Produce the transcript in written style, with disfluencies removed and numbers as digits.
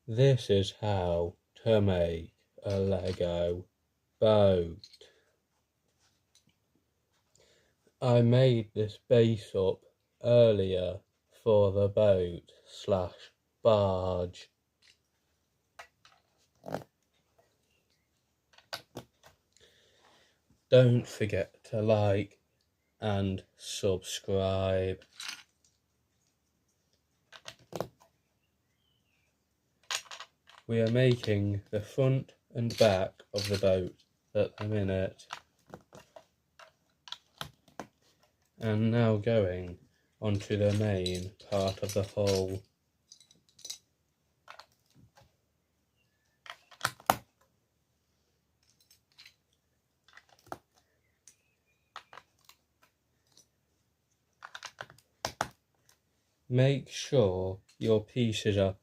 This is how to make a Lego boat. I made this base up earlier for the boat / barge. Don't forget to like and subscribe. We are making the front and back of the boat at the minute, and now going onto the main part of the hull. Make sure your pieces are